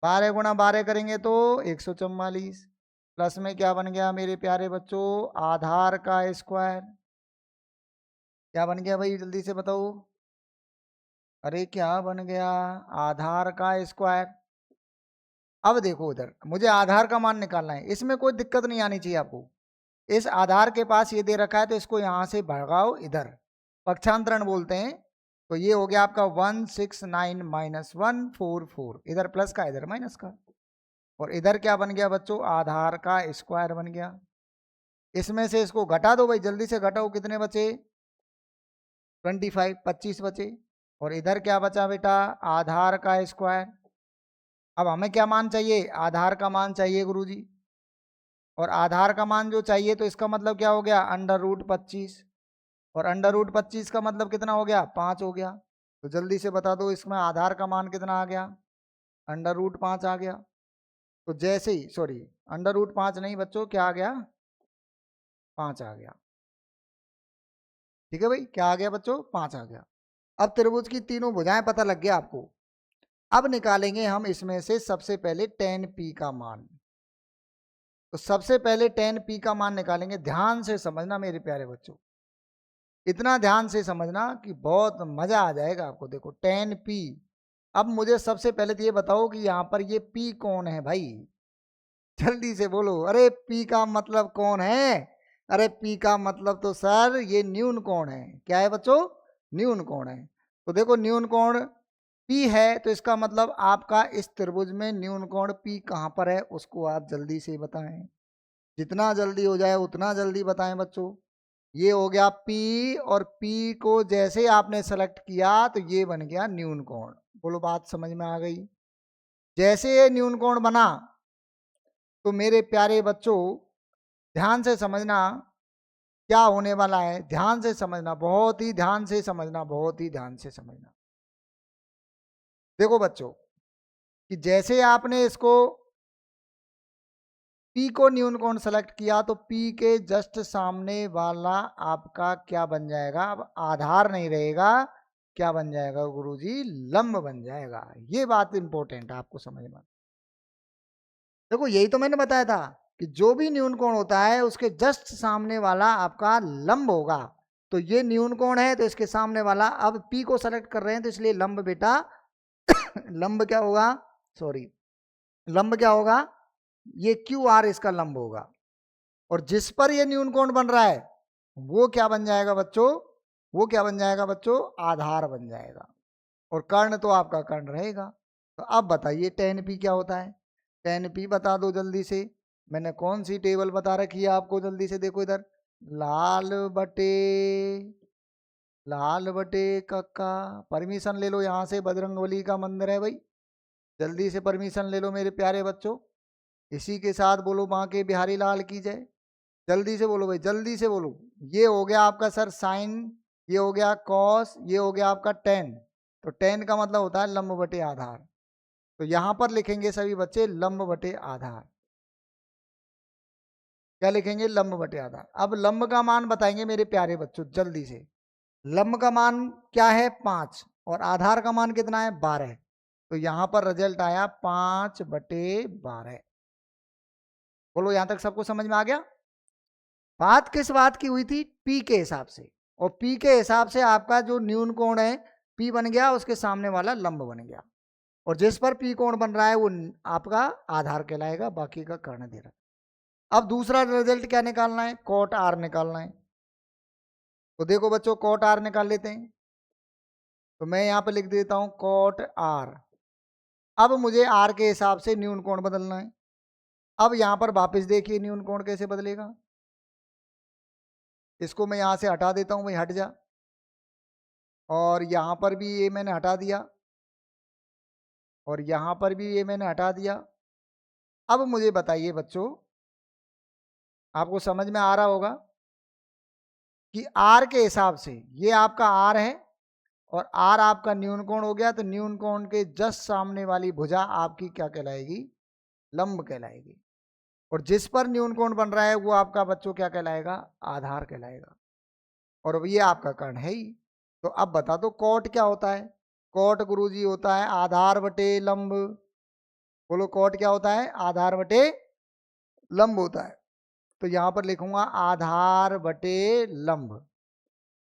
12 गुणा 12 करेंगे तो 144, प्लस में क्या बन गया मेरे प्यारे बच्चों, आधार का स्क्वायर। क्या बन गया भाई, जल्दी से बताओ। अरे क्या बन गया, आधार का स्क्वायर। अब देखो इधर मुझे आधार का मान निकालना है, इसमें कोई दिक्कत नहीं आनी चाहिए आपको। इस आधार के पास ये दे रखा है तो इसको यहां से भगाओ इधर, पक्षांतरण बोलते हैं। तो ये हो गया आपका 169 माइनस 144, इधर प्लस का इधर माइनस का, और इधर क्या बन गया बच्चों, आधार का स्क्वायर बन गया। इसमें से इसको घटा दो भाई, जल्दी से घटाओ, कितने बचे, 25, 25 बचे। और इधर क्या बचा बेटा, आधार का स्क्वायर। अब हमें क्या मान चाहिए, आधार का मान चाहिए गुरुजी, और आधार का मान जो चाहिए तो इसका मतलब क्या हो गया, √25, और √25 का मतलब कितना हो गया, 5 हो गया। तो जल्दी से बता दो इसमें आधार का मान कितना आ गया, √5 आ गया। तो जैसे ही, सॉरी √5 नहीं बच्चों, क्या आ गया, 5 आ गया। ठीक है भाई, क्या आ गया बच्चों, 5 आ गया। अब त्रिभुज की तीनों भुजाएं पता लग गया आपको। अब निकालेंगे हम इसमें से सबसे पहले tan p का मान। तो सबसे पहले tan p का मान निकालेंगे, ध्यान से समझना मेरे प्यारे बच्चों, इतना ध्यान से समझना कि बहुत मजा आ जाएगा आपको। देखो tan p, अब मुझे सबसे पहले तो ये बताओ कि यहाँ पर ये p कौन है भाई, जल्दी से बोलो। अरे p का मतलब कौन है, अरे p का मतलब तो सर ये न्यून कोण है। क्या है बच्चों, न्यून कोण है। तो देखो न्यून कोण P है, तो इसका मतलब आपका इस त्रिभुज में न्यून कोण P कहाँ पर है, उसको आप जल्दी से बताएं। जितना जल्दी हो जाए उतना जल्दी बताएं बच्चों। ये हो गया P, और P को जैसे आपने सेलेक्ट किया तो ये बन गया न्यून कोण। बोलो बात समझ में आ गई। जैसे ये न्यून कोण बना तो मेरे प्यारे बच्चों ध्यान से समझना क्या होने वाला है, ध्यान से समझना, बहुत ही ध्यान से समझना, बहुत ही ध्यान से समझना। देखो बच्चों कि जैसे आपने इसको P को न्यून कोण सेलेक्ट किया तो P के जस्ट सामने वाला आपका क्या बन जाएगा, अब आधार नहीं रहेगा, क्या बन जाएगा गुरुजी, लंब बन जाएगा। ये बात इंपॉर्टेंट है आपको समझना। देखो यही तो मैंने बताया था कि जो भी न्यून कोण होता है उसके जस्ट सामने वाला आपका लंब होगा। तो ये न्यून कोण है तो इसके सामने वाला, अब P को सेलेक्ट कर रहे हैं तो इसलिए लंब बेटा लंब क्या होगा, सॉरी लंब क्या होगा, ये QR इसका लंब होगा। और जिस पर ये न्यून कोण बन रहा है वो क्या बन जाएगा बच्चों, वो क्या बन जाएगा बच्चों, आधार बन जाएगा। और कर्ण तो आपका कर्ण रहेगा। तो अब बताइए tan p क्या होता है, tan p बता दो जल्दी से। मैंने कौन सी टेबल बता रखी है आपको, जल्दी से देखो इधर, लाल बटे लाल बटे कक्का। परमिशन ले लो यहाँ से, बजरंगबली का मंदिर है भाई, जल्दी से परमिशन ले लो मेरे प्यारे बच्चों। इसी के साथ बोलो बांके बिहारी लाल की जय। जल्दी से बोलो भाई, जल्दी से बोलो। ये हो गया आपका सर साइन, ये हो गया कॉस, ये हो गया आपका टेन। तो टेन का मतलब होता है लंब बटे आधार। तो यहां पर लिखेंगे सभी बच्चे लंब बटे आधार। क्या लिखेंगे? लंब बटे आधार। अब लंब का मान बताएंगे मेरे प्यारे बच्चों जल्दी से। लंब का मान क्या है? 5, और आधार का मान कितना है? 12। तो यहां पर रिजल्ट आया 5/12। बोलो यहां तक सबको समझ में आ गया? बात किस बात की हुई थी? पी के हिसाब से। और पी के हिसाब से आपका जो न्यून कोण है पी बन गया, उसके सामने वाला लंब बन गया। और जिस पर पी कोण बन रहा है वो आपका आधार कहलाएगा, बाकी का कर्ण दे रहा है। अब दूसरा रिजल्ट क्या निकालना है? कॉट आर निकालना है। तो देखो बच्चों, कॉट आर निकाल लेते हैं। तो मैं यहां पर लिख देता हूं कॉट आर। अब मुझे आर के हिसाब से न्यून कोण बदलना है। अब यहां पर वापस देखिए न्यून कोण कैसे बदलेगा। इसको मैं यहां से हटा देता हूं भाई, हट जा। और यहां पर भी ये मैंने हटा दिया, और यहां पर भी ये मैंने हटा दिया। अब मुझे बताइए बच्चों, आपको समझ में आ रहा होगा कि आर के हिसाब से ये आपका आर है, और आर आपका न्यून कोण हो गया। तो न्यून कोण के जस्ट सामने वाली भुजा आपकी क्या कहलाएगी? लंब कहलाएगी। और जिस पर न्यून कोण बन रहा है वो आपका बच्चों क्या कहलाएगा? आधार कहलाएगा। और ये आपका कर्ण है ही। तो अब बता दो कॉट क्या होता है? कॉट गुरुजी होता है आधार बटे लंब। बोलो कॉट क्या होता है? आधार बटे लंब होता है। तो यहां पर लिखूंगा आधार बटे लंब।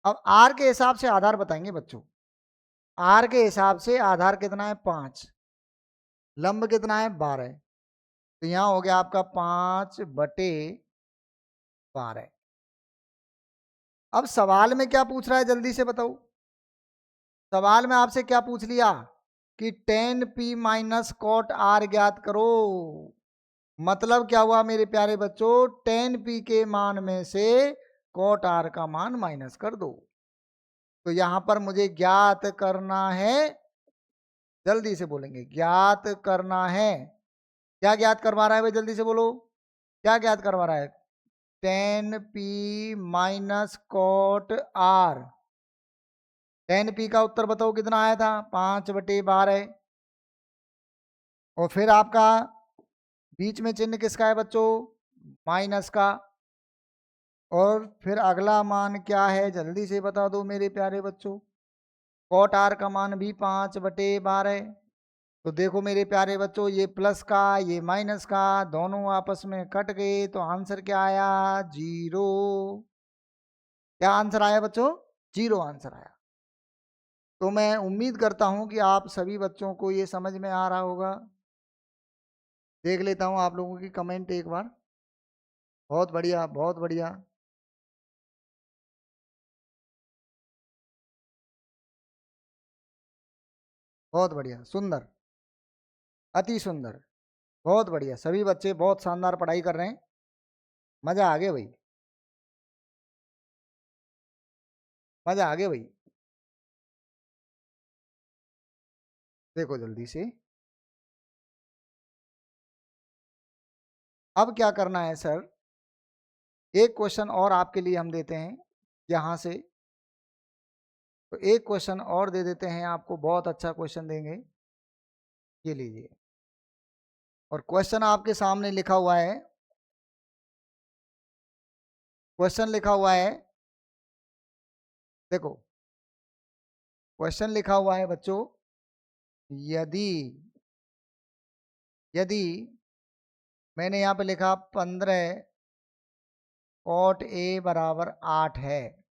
अब आर के हिसाब से आधार बताएंगे बच्चों। आर के हिसाब से आधार कितना है? 5। लंब कितना है? 12। तो यहां हो गया आपका 5/12। अब सवाल में क्या पूछ रहा है जल्दी से बताओ। सवाल में आपसे क्या पूछ लिया कि tan p minus cot r ज्ञात करो। मतलब क्या हुआ मेरे प्यारे बच्चों? tan p के मान में से कॉट आर का मान माइनस कर दो। तो यहां पर मुझे ज्ञात करना है, जल्दी से बोलेंगे, ज्ञात करना है। क्या ज्ञात करवा रहा है भाई? जल्दी से बोलो, क्या ज्ञात करवा रहा है? tan p minus cot r. tan p का उत्तर बताओ कितना आया था? 5/12। और फिर आपका बीच में चिन्ह किसका है बच्चों? माइनस का। और फिर अगला मान क्या है? जल्दी से बता दो मेरे प्यारे बच्चों। कॉट आर का मान भी 5/12। तो देखो मेरे प्यारे बच्चों, ये प्लस का ये माइनस का दोनों आपस में कट गए। तो आंसर क्या आया? 0। क्या आंसर आया बच्चों? 0 आंसर आया। तो मैं उम्मीद करता हूं कि आप सभी बच्चों को ये समझ में आ रहा होगा। देख लेता हूं आप लोगों की कमेंट एक बार। बहुत बढ़िया, बहुत बढ़िया। बहुत बढ़िया, सुंदर, अति सुंदर, बहुत बढ़िया। सभी बच्चे बहुत शानदार पढ़ाई कर रहे हैं। मजा आ गया भाई, मजा आ गया भाई। देखो जल्दी से, अब क्या करना है सर? एक क्वेश्चन और आपके लिए हम देते हैं यहां से। तो एक क्वेश्चन और दे देते हैं आपको, बहुत अच्छा क्वेश्चन देंगे। ये लीजिए, और क्वेश्चन आपके सामने लिखा हुआ है। क्वेश्चन लिखा हुआ है, देखो क्वेश्चन लिखा हुआ है बच्चों। यदि यदि मैंने यहां पे लिखा 15 कॉट ए बराबर 8 है।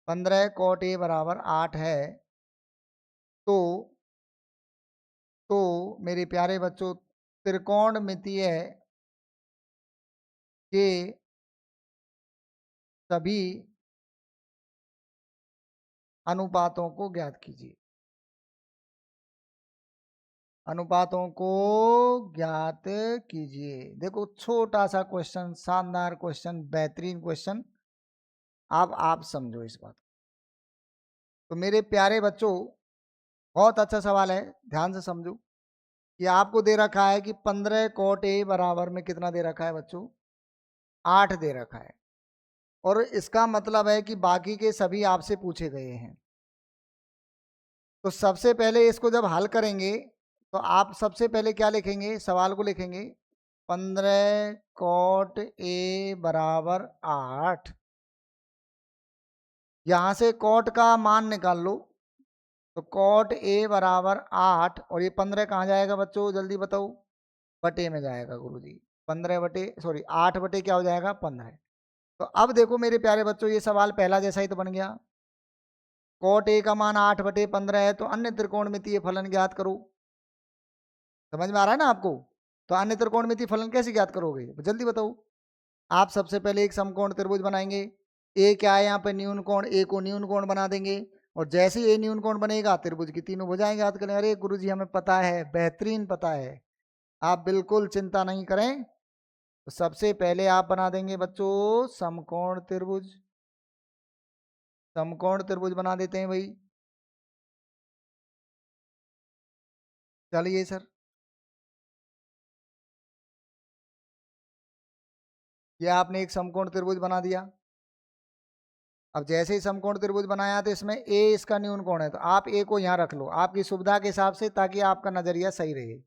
15 कॉट ए बराबर 8 है। तो मेरे प्यारे बच्चों, त्रिकोणमितीय के सभी अनुपातों को ज्ञात कीजिए। अनुपातों को ज्ञात कीजिए। देखो छोटा सा क्वेश्चन, शानदार क्वेश्चन, बेहतरीन क्वेश्चन। अब आप समझो इस बात। तो मेरे प्यारे बच्चों, बहुत अच्छा सवाल है, ध्यान से समझो। कि आपको दे रखा है कि 15 कॉट ए बराबर में कितना दे रखा है बच्चों, 8 दे रखा है। और इसका मतलब है कि बाकी के सभी आपसे पूछे गए हैं। तो सबसे पहले इसको जब हल करेंगे तो आप सबसे पहले क्या लिखेंगे, सवाल को लिखेंगे 15 कॉट ए बराबर 8। यहां से कॉट का मान निकाल लो। तो कॉट ए बराबर 8 और ये 15 कहाँ जाएगा बच्चों, जल्दी बताओ। बटे में जाएगा गुरुजी। 15 बटे सॉरी 8 बटे क्या हो जाएगा, 15। तो अब देखो मेरे प्यारे बच्चों, ये सवाल पहला जैसा ही तो बन गया। कॉट ए का मान 8 बटे 15 है, तो अन्य त्रिकोणमितीय फलन ज्ञात करो। समझ में आ रहा है ना आपको। तो अन्य त्रिकोणमितीय फलन कैसे ज्ञात करोगे, जल्दी बताओ। आप सबसे पहले एक समकोण त्रिभुज बनाएंगे। ए क्या है यहाँ पे, न्यून कोण, ए को न्यून कोण बना देंगे। और जैसे ही ए न्यून कोण बनेगा, त्रिभुज की तीनों भुजाएं ज्ञात करें। अरे गुरुजी हमें पता है, बेहतरीन पता है, आप बिल्कुल चिंता नहीं करें। तो सबसे पहले आप बना देंगे बच्चों समकोण त्रिभुज। समकोण त्रिभुज बना देते हैं भाई। चलिए सर, ये आपने एक समकोण त्रिभुज बना दिया। अब जैसे ही समकोण त्रिभुज बनाया तो इसमें ए इसका न्यून कोण है, तो आप ए को यहाँ रख लो आपकी सुविधा के हिसाब से, ताकि आपका नजरिया सही रहे।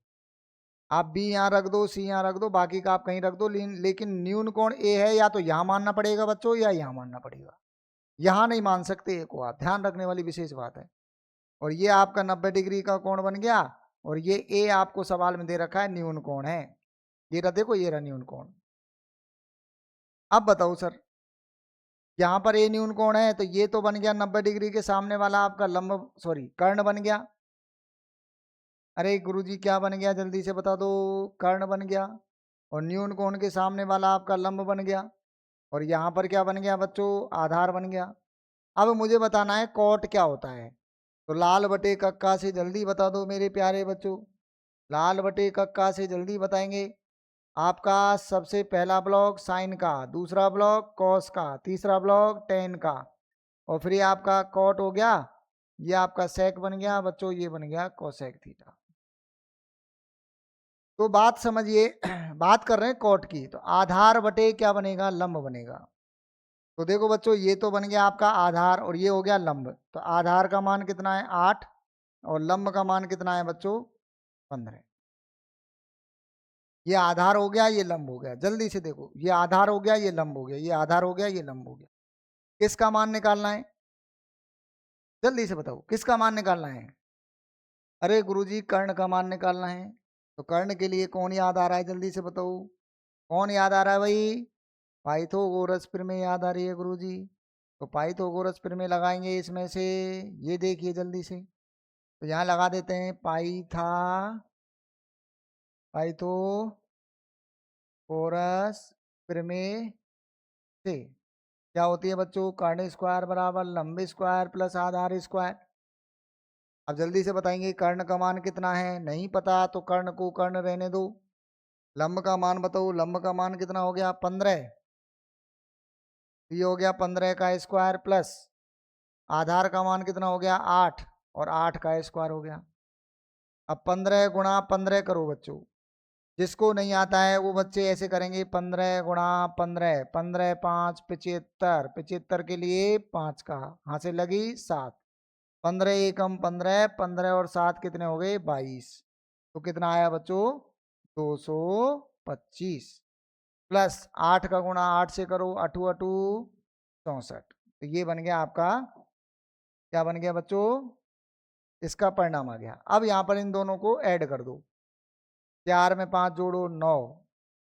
आप बी यहाँ रख दो, सी यहाँ रख दो, बाकी का आप कहीं रख दो, लेकिन न्यून कोण ए है, या तो यहाँ मानना पड़ेगा बच्चों या यहाँ मानना पड़ेगा। यहाँ नहीं मान सकते ए को, आप ध्यान रखने वाली विशेष बात है। और ये आपका 90 डिग्री का कोण बन गया। और ये ए आपको सवाल में दे रखा है न्यून कोण है। ये रहा, देखो ये रहा न्यून कोण। अब बताओ सर, यहाँ पर ए न्यून कोण है, तो ये तो बन गया 90 डिग्री के सामने वाला आपका लंब, सॉरी कर्ण बन गया। अरे गुरुजी क्या बन गया, जल्दी से बता दो। कर्ण बन गया। और न्यून कोण के सामने वाला आपका लंब बन गया। और यहाँ पर क्या बन गया बच्चों, आधार बन गया। अब मुझे बताना है कॉट क्या होता है। तो लाल बटे कक्का से जल्दी बता दो मेरे प्यारे बच्चों। लाल बटे कक्का से जल्दी बताएंगे। आपका सबसे पहला ब्लॉक साइन का, दूसरा ब्लॉक कॉस का, तीसरा ब्लॉक टेन का, और फिर ये आपका कॉट हो गया। ये आपका सेक बन गया बच्चों, ये बन गया कोसेक थीटा। तो बात समझिए, बात कर रहे हैं कॉट की, तो आधार बटे क्या बनेगा, लंब बनेगा। तो देखो बच्चों, ये तो बन गया आपका आधार और ये हो गया लंब। तो आधार का मान कितना है 8 और लंब का मान कितना है बच्चों 15। ये आधार हो गया, ये लंब हो गया। जल्दी से देखो, ये आधार हो गया, ये लंब हो गया, ये आधार हो गया, ये लंब हो गया। किसका मान निकालना है, जल्दी से बताओ किसका मान निकालना है। अरे गुरुजी कर्ण का मान निकालना है। तो कर्ण के लिए कौन याद आ रहा है, जल्दी से बताओ कौन याद आ रहा है भाई। पाइथागोरस प्रमेय याद आ रही है गुरुजी। तो पाइथागोरस प्रमेय लगाएंगे इसमें से। ये देखिए जल्दी से, तो यहाँ लगा देते हैं पाइथागोरस प्रमेय से क्या होती है बच्चों, कर्ण स्क्वायर बराबर लंब स्क्वायर प्लस आधार स्क्वायर। अब जल्दी से बताएंगे कर्ण का मान कितना है, नहीं पता तो कर्ण को कर्ण रहने दो। लंब का मान बताओ, लंब का मान कितना हो गया 15। ये हो गया 15 का स्क्वायर प्लस आधार का मान कितना हो गया 8 और 8 का स्क्वायर हो गया। अब 15 गुणा 15 करो बच्चों। जिसको नहीं आता है वो बच्चे ऐसे करेंगे 15 गुणा 15, 15 5 75, 75 के लिए 5 का यहाँ से लगी 7, 15 एकम 15, 15 और 7 कितने हो गए 22। तो कितना आया बच्चों 225 प्लस 8 का गुणा 8 से करो, अठू अठू 64। तो ये बन गया आपका, क्या बन गया बच्चों, इसका परिणाम आ गया। अब यहाँ पर इन दोनों को ऐड कर दो। 4 में 5 जोड़ो 9,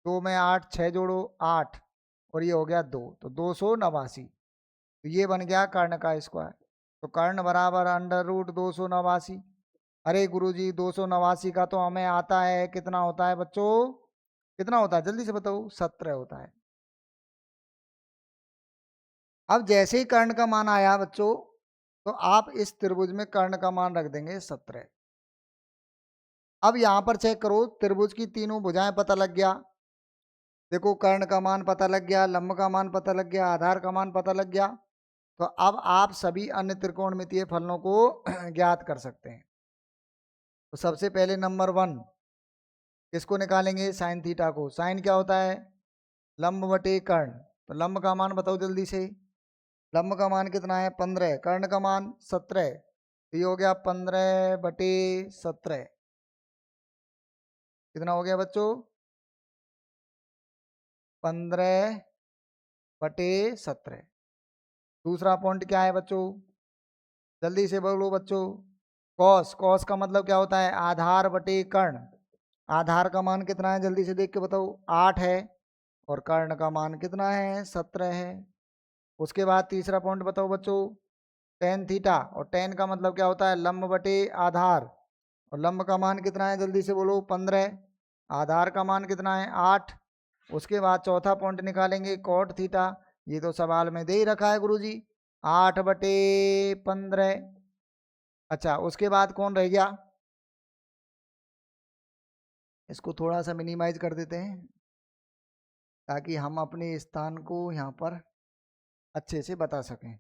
2 में 8, 6 जोड़ो 8 और ये हो गया 2, तो 289। तो ये बन गया कर्ण का स्क्वायर। तो कर्ण बराबर √289। अरे गुरुजी 289 का तो हमें आता है कितना होता है बच्चों, कितना होता है जल्दी से बताओ, 17 होता है। अब जैसे ही कर्ण का मान आया बच्चों, तो आप इस त्रिभुज में कर्ण का मान रख देंगे 17। अब यहाँ पर चेक करो, त्रिभुज की तीनों भुजाएं पता लग गया। देखो कर्ण का मान पता लग गया, लंब का मान पता लग गया, आधार का मान पता लग गया। तो अब आप सभी अन्य त्रिकोणमितीय फलनों को ज्ञात कर सकते हैं। तो सबसे पहले नंबर 1 किसको निकालेंगे? साइन थीटा को। साइन क्या होता है? लंब बटे कर्ण। तो लंब का मान बताओ जल्दी से। लंब का मान कितना है? 15। कर्ण का मान 17। तो ये हो गया 15 बटे 17। कितना हो गया बच्चों? 15 बटे 17। दूसरा पॉइंट क्या है बच्चों? जल्दी से बोलो बच्चों। कॉस। कॉस का मतलब क्या होता है? आधार बटे कर्ण। आधार का मान कितना है? जल्दी से देख के बताओ। 8 है। और कर्ण का मान कितना है? 17 है। उसके बाद तीसरा पॉइंट बताओ बच्चों। Tan theta. और टेन का मतलब क्या होता है? लंब बटे आधार। और लंब का मान कितना है? जल्दी से बोलो। 15। आधार का मान कितना है? 8। उसके बाद चौथा पॉइंट निकालेंगे कॉट थीटा। ये तो सवाल में दे ही रखा है गुरुजी, 8 बटे 15। अच्छा, उसके बाद कौन रह गया? इसको थोड़ा सा मिनिमाइज कर देते हैं ताकि हम अपने स्थान को यहाँ पर अच्छे से बता सकें।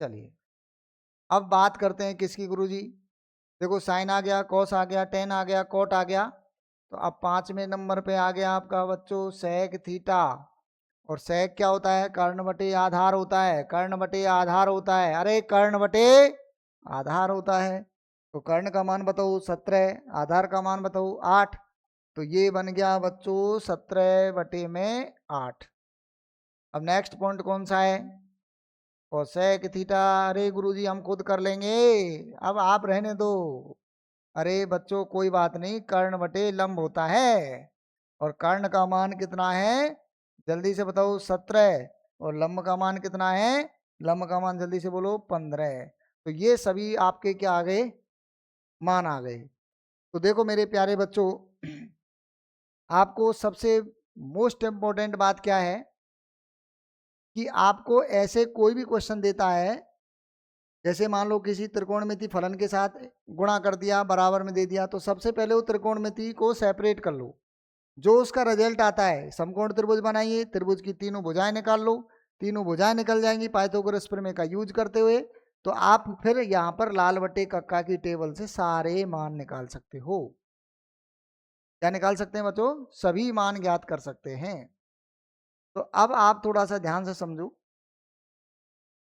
चलिए अब बात करते हैं किसकी गुरुजी। देखो साइन आ गया, कॉस आ गया, टेन आ गया, कॉट आ गया। तो अब 5वें नंबर पे आ गया आपका बच्चों सेक थीटा। और सेक क्या होता है? कर्ण बटे आधार होता है। कर्ण बटे आधार होता है। अरे कर्ण बटे आधार होता है। तो कर्ण का मान बताओ 17, आधार का मान बताओ 8। तो ये बन गया बच्चों 17 बटे में 8। अब नेक्स्ट पॉइंट कौन सा है? Cosec theta. अरे गुरुजी हम खुद कर लेंगे, अब आप रहने दो। अरे बच्चों कोई बात नहीं, कर्ण बटे लंब होता है। और कर्ण का मान कितना है? जल्दी से बताओ। 17। और लंब का मान कितना है? लंब का मान जल्दी से बोलो 15। तो ये सभी आपके क्या आ गए? मान आ गए। तो देखो मेरे प्यारे बच्चों, आपको सबसे मोस्ट इम्पोर्टेंट बात क्या है कि आपको ऐसे कोई भी क्वेश्चन देता है, जैसे मान लो किसी त्रिकोणमिति फलन के साथ गुणा कर दिया, बराबर में दे दिया, तो सबसे पहले वो त्रिकोणमिति को सेपरेट कर लो। जो उसका रिजल्ट आता है, समकोण त्रिभुज बनाइए, त्रिभुज की तीनों भुजाएं निकाल लो। तीनों भुजाएं निकल जाएंगी पाइथागोरस प्रमेय का यूज करते हुए। तो आप फिर यहाँ पर लाल बटे कक्का की टेबल से सारे मान निकाल सकते हो। क्या निकाल सकते हैं बच्चों? सभी मान ज्ञात कर सकते हैं। तो अब आप थोड़ा सा ध्यान से समझो।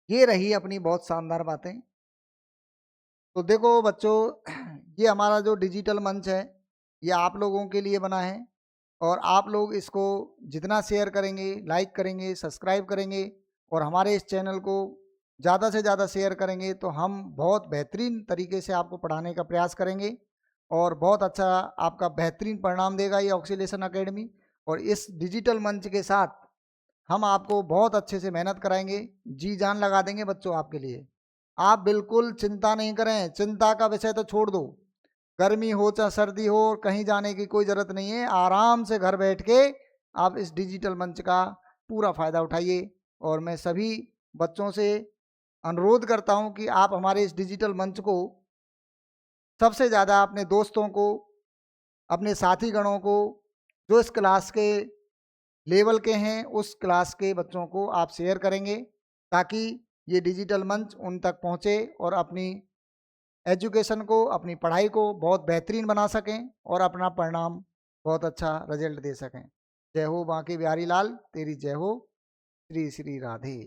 ये रही अपनी बहुत शानदार बातें। तो देखो बच्चों, ये हमारा जो डिजिटल मंच है ये आप लोगों के लिए बना है। और आप लोग इसको जितना शेयर करेंगे, लाइक करेंगे, सब्सक्राइब करेंगे और हमारे इस चैनल को ज़्यादा से ज़्यादा शेयर करेंगे, तो हम बहुत बेहतरीन तरीके से आपको पढ़ाने का प्रयास करेंगे। और बहुत अच्छा आपका बेहतरीन परिणाम देगा ये ऑक्सीलेशन अकेडमी। और इस डिजिटल मंच के साथ हम आपको बहुत अच्छे से मेहनत कराएंगे, जी जान लगा देंगे बच्चों आपके लिए। आप बिल्कुल चिंता नहीं करें, चिंता का विषय तो छोड़ दो। गर्मी हो चाहे सर्दी हो, कहीं जाने की कोई ज़रूरत नहीं है। आराम से घर बैठ के आप इस डिजिटल मंच का पूरा फ़ायदा उठाइए। और मैं सभी बच्चों से अनुरोध करता हूं कि आप हमारे इस डिजिटल मंच को सबसे ज़्यादा अपने दोस्तों को, अपने साथी गणों को, जो इस क्लास के लेवल के हैं उस क्लास के बच्चों को आप शेयर करेंगे, ताकि ये डिजिटल मंच उन तक पहुँचे और अपनी एजुकेशन को, अपनी पढ़ाई को बहुत बेहतरीन बना सकें और अपना परिणाम बहुत अच्छा रिजल्ट दे सकें। जय हो बांके बिहारी लाल, तेरी जय हो। श्री श्री राधे।